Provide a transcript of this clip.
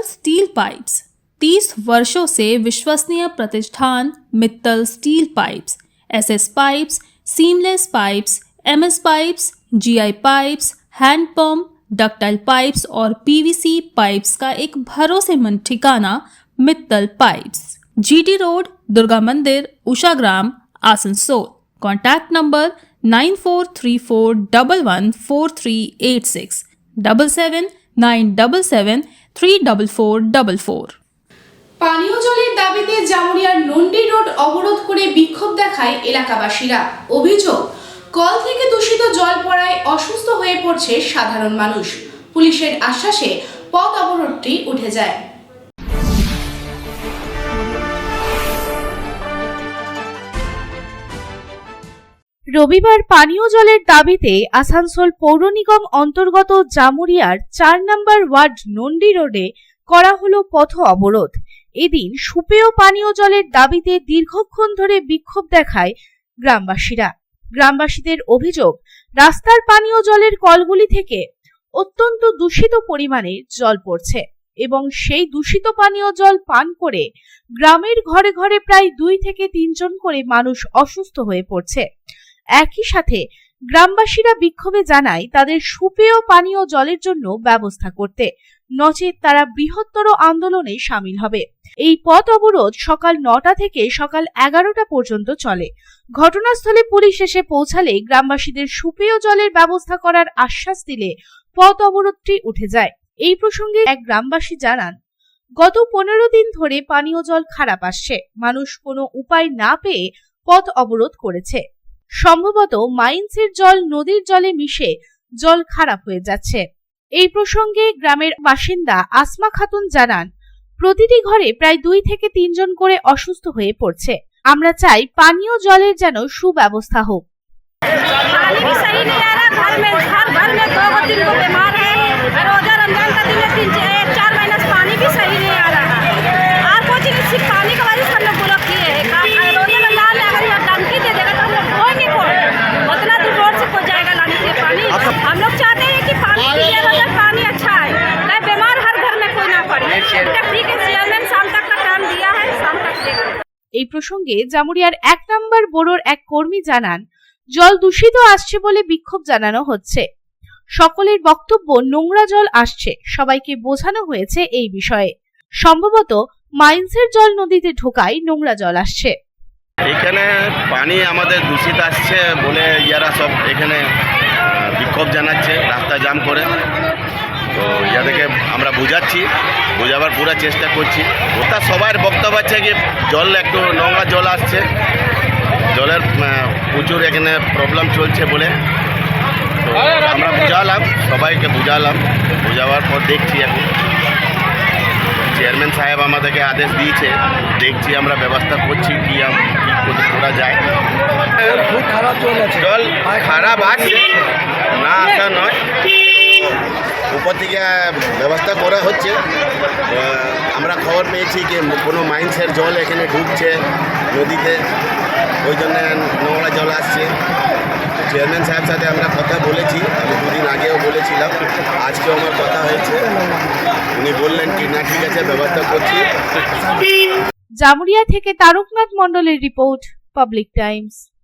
Mittal steel pipes 30 वर्षों से विश्वसनीय प्रतिष्ठान Mittal steel pipes, SS pipes, seamless pipes, MS pipes, GI pipes, hand pump, ductile pipes और PVC pipes का एक भरोसेमंद ठिकाना Mittal pipes, GT road, Durga मंदिर, उषाग्राम, आसनसोल। Contact number 9434114386 7797734444। পানীয় জলের দাবিতে জামুরিয়ার নন্ডি রোড অবরোধ করে বিক্ষোভ দেখায় এলাকাবাসীরা। অভিযোগ, কল থেকে দূষিত জল পড়ায় অসুস্থ হয়ে পড়ছে সাধারণ মানুষ। পুলিশের আশ্বাসে পথ অবরোধটি উঠে যায়। রবিবার পানীয় জলের দাবিতে আসানসোল পৌর নিগম অন্তর্গত জামুরিয়ার ৪ নম্বর ওয়ার্ড নন্ডি রোডে করা হলো পথ অবরোধ। এদিন সুপেয় পানীয় জলের দাবিতে দীর্ঘক্ষণ ধরে বিক্ষোভ দেখায় গ্রামবাসীরা। গ্রামবাসীদের অভিযোগ, রাস্তার পানীয় জলের কলগুলি থেকে অত্যন্ত দূষিত পরিমাণে জল পড়ছে এবং সেই দূষিত পানীয় জল পান করে গ্রামের ঘরে ঘরে প্রায় 2 থেকে 3 জন করে মানুষ অসুস্থ হয়ে পড়ছে। একই সাথে গ্রামবাসীরা বিক্ষোভে জানায় তাদের সুপেয় পানীয় জলের জন্য ব্যবস্থা করতে, নচেত তারা বৃহত্তর আন্দোলনে সামিল হবে। এই পথ অবরোধ সকাল 9টা থেকে সকাল 11টা পর্যন্ত চলে। ঘটনাস্থলে পুলিশ এসে পৌঁছালে গ্রামবাসীদের সুপেয় জলের ব্যবস্থা করার আশ্বাস দিলে পথ অবরোধটি উঠে যায়। এই প্রসঙ্গে এক গ্রামবাসী জানান, গত 15 দিন ধরে পানীয় জল খারাপ আসছে, মানুষ কোনো উপায় না পেয়ে পথ অবরোধ করেছে। সম্ভবত মাইন্সের জল নদীর জলে মিশে জল খারাপ হয়ে যাচ্ছে। এই প্রসঙ্গে গ্রামের বাসিন্দা আসমা খাতুন জানান, প্রতিটি ঘরে প্রায় 2 থেকে 3 জন করে অসুস্থ হয়ে পড়ছে। আমরা চাই পানীয় জলের যেন সুব্যবস্থা হোক। हम लोग चाहते हैं कि पानी पानी अच्छा है, बीमार हर घर में कोई ना पड़े। ठीक है, चेयरमैन शाम तक का टाइम दिया है, शाम तक देगा। এই প্রসঙ্গে জামুরিয়ার 1 নম্বর বোরোর এক কর্মী জানান, জল দূষিত আসছে বলে বিক্ষোভ জানানো হচ্ছে। সকলের বক্তব্য, নোংরা জল আসছে, সবাইকে বোঝানো হয়েছে এই বিষয়ে। সম্ভবত মাইন্সের জল নদীতে ঢোকায় নোংরা জল আসছে। এখানে পানি আমাদের দূষিত আসছে বলে ইয়ারা সব এখানে বিক্ষোভ জানাচ্ছে, রাস্তা জাম করে। তো ইয়াদেরকে আমরা বোঝাবার পুরো চেষ্টা করছি। ওটা সবার বক্তব্য আছে কি জল একটু নোংরা জল আসছে, জলের প্রচুর এখানে প্রবলেম চলছে বলে। তো আমরা সবাইকে বোঝাবার পর দেখছি এখন চেয়ারম্যান সাহেব আমাদেরকে আদেশ দিয়েছে, দেখছি আমরা ব্যবস্থা করছি কি করা যায়। খুব খারাপ জল খারাপ আসছে, না আসা নয়, উপর থেকে ব্যবস্থা করা হচ্ছে। আমরা খবর পেয়েছি কি কোনো মাইন্সের জল এখানে ঢুকছে নদীতে, ওই জন্য নোংরা জল আসছে। চেয়ারম্যান সাহেব সাথে আমরা কথা বলেছি, আমি 2 দিন আগেও বলেছিলাম, আজকেও আমার কথা হয়েছে। উনি বললেন কি না ঠিক আছে, ব্যবস্থা করছি। জামুরিয়া থেকে তারকনাথ মণ্ডলের রিপোর্ট, পাবলিক টাইমস।